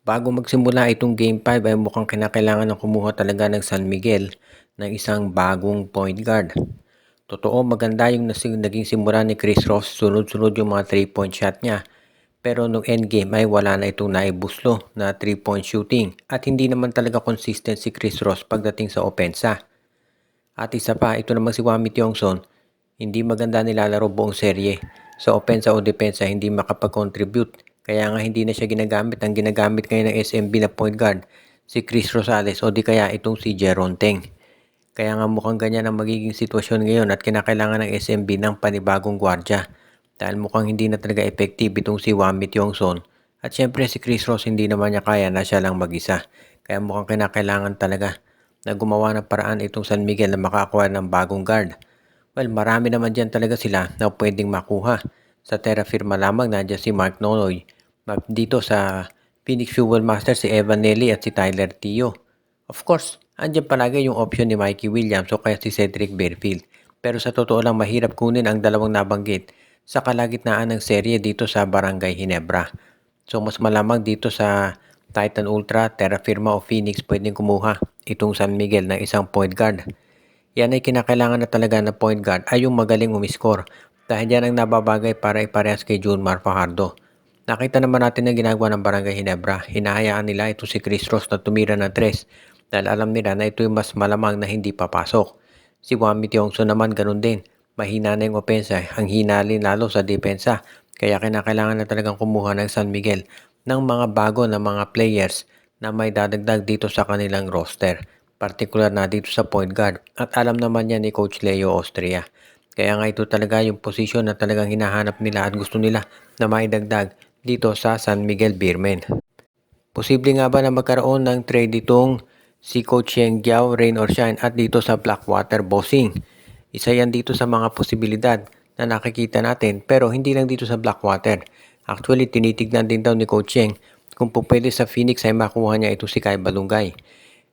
Bago magsimula itong Game 5 ay mukhang kinakailangan ng kumuha talaga ng San Miguel ng isang bagong point guard. Totoo, maganda yung naging simula ni Chris Ross, sunod-sunod yung mga 3-point shot niya. Pero nung endgame ay wala na itong naibuslo na 3-point shooting at hindi naman talaga consistent si Chris Ross pagdating sa opensa. At isa pa, ito naman si Wami Tiongson, hindi maganda nilalaro buong serye. Sa opensa o depensa, hindi makapag-contribute. Kaya nga hindi na siya ginagamit. Ang ginagamit ngayon ng SMB na point guard, si Chris Rosales o di kaya itong si Jeron Teng. Kaya nga mukhang ganyan ang magiging sitwasyon ngayon at kinakailangan ng SMB ng panibagong gwardya. Dahil mukhang hindi na talaga effective itong si Wami Tiongson. At syempre si Chris Ross hindi naman niya kaya na siya lang mag-isa. Kaya mukhang kinakailangan talaga na gumawa ng paraan itong San Miguel na makakuha ng bagong guard. Well, marami naman dyan talaga sila na pwedeng makuha. Sa Terra Firma lamang nandiyan si Mark Nonoy. Dito sa Phoenix Fuel Master si Evan Nelly at si Tyler Tio. Of course, andyan palagi yung option ni Mikey Williams o kaya si Cedric Bearfield. Pero sa totoo lang mahirap kunin ang dalawang nabanggit sa kalagitnaan ng serye dito sa Barangay Hinebra. So mas malamang dito sa Titan Ultra, Terra Firma o Phoenix pwedeng kumuha itong San Miguel ng isang point guard. Yan ay kinakailangan na talaga na point guard ay yung magaling umiscore dahil yan ang nababagay para iparehas kay Junmar Fajardo. Nakita naman natin ang ginagawa ng Barangay Hinebra. Hinahayaan nila ito si Chris Ross na tumira ng 3 dahil alam nila na ito yung mas malamang na hindi papasok. Si Wami Tiongso naman ganun din. Mahina na yung opensa, ang hinali lalo sa depensa. Kaya kinakailangan na talagang kumuha ng San Miguel ng mga bago na mga players na may dadagdag dito sa kanilang roster. Partikular na dito sa point guard. At alam naman yan ni Coach Leo Austria. Kaya nga ito talaga yung posisyon na talagang hinahanap nila at gusto nila na maidagdag dito sa San Miguel Beermen. Posible nga ba na magkaroon ng trade itong si Coach Yeng Giao, Rain or Shine at dito sa Blackwater Bossing? Isa yan dito sa mga posibilidad na nakikita natin pero hindi lang dito sa Blackwater. Actually, tinitignan din daw ni Coach Yeng kung pwede sa Phoenix ay makuha niya ito si Kai Balungay.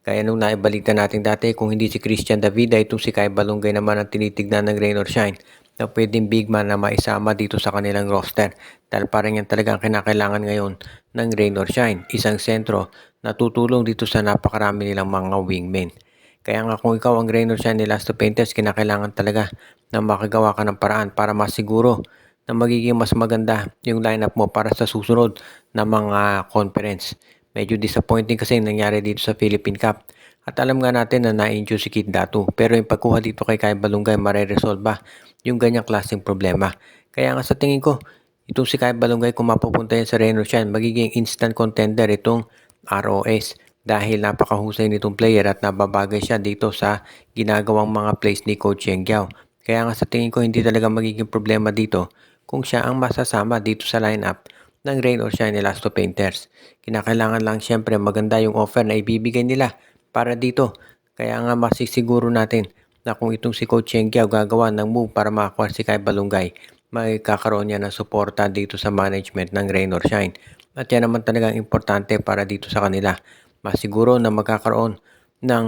Kaya nung naibalita natin dati kung hindi si Christian Davida, itong si Kai Balungay naman ang tinitignan ng Rain or Shine na pwedeng big man na maisama dito sa kanilang roster. Dahil parang yan talaga ang kinakailangan ngayon ng Rain or Shine. Isang sentro na tutulong dito sa napakarami nilang mga wingmen. Kaya nga kung ikaw ang Rain or Shine ni Last of Painters, kinakailangan talaga na makagawa ka ng paraan para masiguro na magiging mas maganda yung lineup mo para sa susunod na mga conference. Medyo disappointing kasi nangyari dito sa Philippine Cup. At alam nga natin na na-injure si Kid Datu. Pero yung pagkuha dito kay Kai Balungay, mareresolve ba yung ganyang klaseng problema? Kaya nga sa tingin ko, itong si Kai Balungay kung mapupunta yan sa Rain or Shine, magiging instant contender itong ROS. Dahil napakahusay nitong player at nababagay siya dito sa ginagawang mga plays ni Coach Yeng Giao. Kaya nga sa tingin ko hindi talaga magiging problema dito kung siya ang masasama dito sa lineup ng Rain or Shine Elasto Painters. Kinakailangan lang siyempre maganda yung offer na ibibigay nila para dito. Kaya nga masisiguro natin na kung itong si Coach Yeng Giao gagawa ng move para makakuha si Kai Balungay, may kakaroon niya ng suporta dito sa management ng Rain or Shine. At yan naman talagang importante para dito sa kanila. Masiguro na magkakaroon ng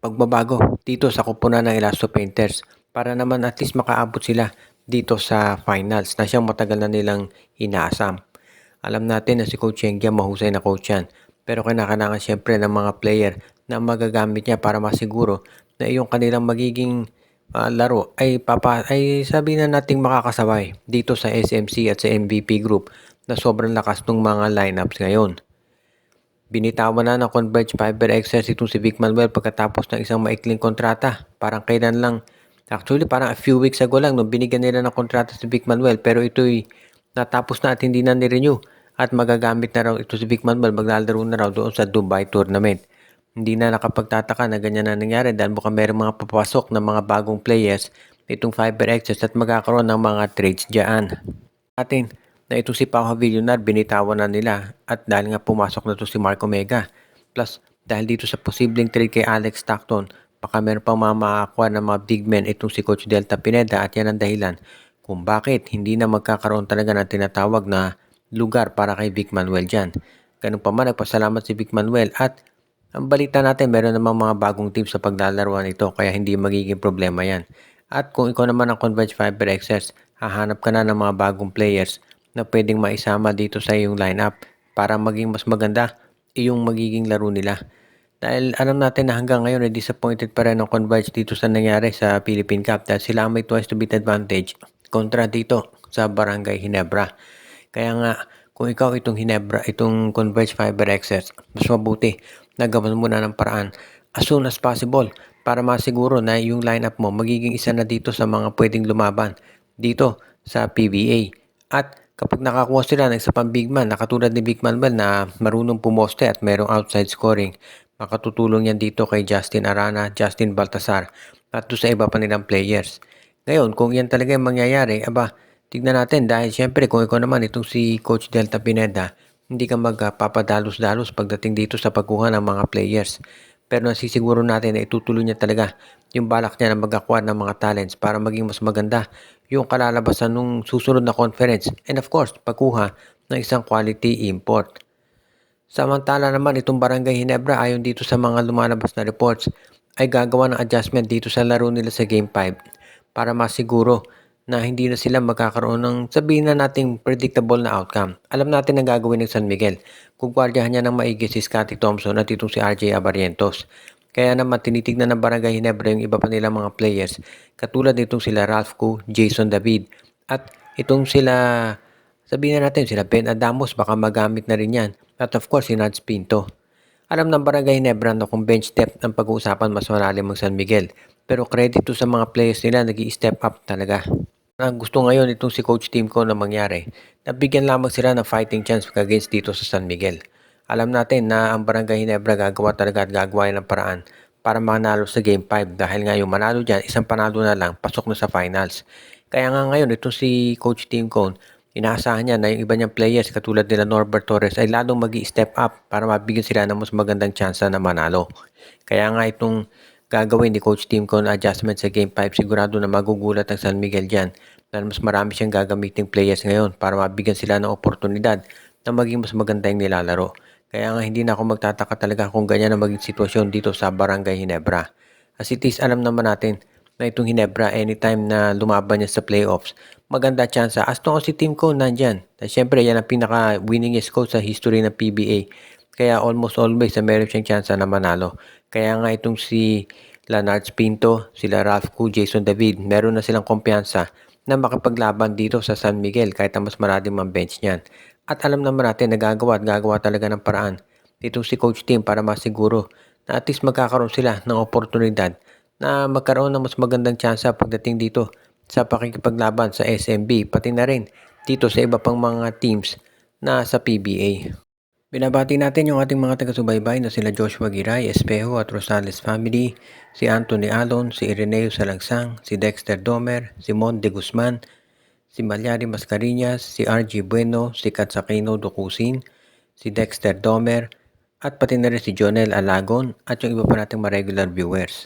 pagbabago dito sa kupunan ng Elasto Painters para naman at least makaabot sila dito sa finals na siyang matagal na nilang inaasam. Alam natin na si Coach Yeng Giao mahusay na coach yan. Pero kinakailangan siyempre ng mga player na magagamit niya para masiguro na yung kanilang magiging laro ay sabi na nating makakasabay dito sa SMC at sa MVP group na sobrang lakas ng mga lineups ngayon. Binitawan na ng Converge Fiber Excess itong si Vic Manuel pagkatapos ng isang maikling kontrata. Parang kailan lang, actually parang a few weeks ago lang nung binigyan nila ng kontrata si Vic Manuel pero ito'y natapos na at hindi na ni-renew at magagamit na raw ito si Vic Manuel, maglalaro na raw doon sa Dubai Tournament. Hindi na nakapagtataka na ganyan na nangyari dahil mukhang mayroong mga papasok na mga bagong players itong Fiber Excess at magkakaroon ng mga trades dyan. Atin na itong si Pau Villonar binitawan na nila at dahil nga pumasok na to si Mark Omega. Plus dahil dito sa posibleng trade kay Alex Stockton, baka meron pang makakuha ng mga big men itong si Coach Delta Pineda at yan ang dahilan kung bakit hindi na magkakaroon talaga ng tinatawag na lugar para kay Vic Manuel dyan. Ganun pa man, nagpasalamat si Vic Manuel at ang balita natin meron namang mga bagong team sa paglalaruan nito kaya hindi magiging problema yan. At kung ikaw naman ang Converge Fiber Excess, hahanap ka na ng mga bagong players na pwedeng maisama dito sa iyong lineup para maging mas maganda yung magiging laro nila. Dahil alam natin na hanggang ngayon ay disappointed pa rin ang Converge dito sa nangyari sa Philippine Cup dahil sila ang may twice to beat advantage kontra dito sa Barangay Ginebra. Kaya nga, kung ikaw itong Converge Fiber XS, mas mabuti na gawan mo na ng paraan as soon as possible para masiguro na yung lineup mo magiging isa na dito sa mga pwedeng lumaban dito sa PBA. At kapag nakakuha sila ng isa pang big man na katulad ni Big Man Bell na marunong pumoste at merong outside scoring, makatutulong yan dito kay Justin Arana, Justin Baltasar at doon sa iba pa nilang players. Ngayon, kung yan talaga yung mangyayari, tignan natin dahil syempre kung ikaw naman itong si Coach Delta Pineda, hindi ka magpapadalos-dalos pagdating dito sa pagkuha ng mga players. Pero nasisiguro natin na itutuloy niya talaga yung balak niya na mag-acquire ng mga talents para maging mas maganda yung kalalabasan ng susunod na conference. And of course, pagkuha ng isang quality import. Samantala naman itong Barangay Ginebra ayon dito sa mga lumalabas na reports ay gagawa ng adjustment dito sa laro nila sa Game 5 para masiguro na hindi na sila magkakaroon ng sabihin na nating predictable na outcome. Alam natin ang gagawin ng San Miguel. Gugwardiyahan niya ng maigi si Scotty Thompson at itong si RJ Abarientos. Kaya naman tinitignan ng Barangay Ginebra yung iba pa nilang mga players katulad nitong sila Ralph Koo, Jason David at itong sabihin na natin sila Ben Adamos baka magamit na rin yan. At of course si Nads Pinto. Alam ng Barangay Ginebra na kung bench depth ang pag-uusapan mas malalim ang San Miguel. Pero credit to sa mga players nila nag-i-step up talaga. Ang gusto ngayon itong si Coach Team ko na mangyari, nabigyan lamang sila ng fighting chance against dito sa San Miguel. Alam natin na ang Barangay Ginebra gagawa talaga at gagawa ng paraan para manalo sa Game 5 dahil nga yung manalo dyan, isang panalo na lang, pasok na sa finals. Kaya nga ngayon itong si Coach Team Cone, inaasahan niya na yung iba niyang players katulad nila Norbert Torres ay lalong mag-i-step up para mabigyan sila ng mas magandang tsansa na manalo. Kaya nga itong gagawin ni Coach Team Cone adjustment sa Game 5, sigurado na magugulat ang San Miguel dyan dahil mas marami siyang gagamiting players ngayon para mabigyan sila ng oportunidad na maging mas maganda yung nilalaro. Kaya nga hindi na ako magtataka talaga kung ganyan ang maging sitwasyon dito sa Barangay Ginebra. As it is, alam naman natin na itong Ginebra anytime na lumaban niya sa playoffs, maganda chance as long as si Team Cone nandyan. At syempre, yan ang pinaka-winningest coach sa history ng PBA. Kaya almost always na meron siyang chance na manalo. Kaya nga itong si Leonard Pinto, sila Ralph Koo, Jason David, meron na silang kumpiyansa na makapaglaban dito sa San Miguel kahit na mas maraming mang bench niyan. At alam naman natin na gagawa talaga ng paraan dito si Coach Team para masiguro na at least magkakaroon sila ng oportunidad na magkaroon ng mas magandang tsansa pagdating dito sa pakikipaglaban sa SMB pati na rin dito sa iba pang mga teams na sa PBA. Binabati natin yung ating mga taga-subaybay na sila Joshua Giray, Espejo at Rosales family, si Anthony Alon, si Ireneo Salangsang, si Dexter Domer, si Mon de Guzman, si Malyari Mascarillas, si RG Bueno, si Katsakino Dukusin, si Dexter Domer, at pati na rin si Jonel Alagon at yung iba pa nating mga regular viewers.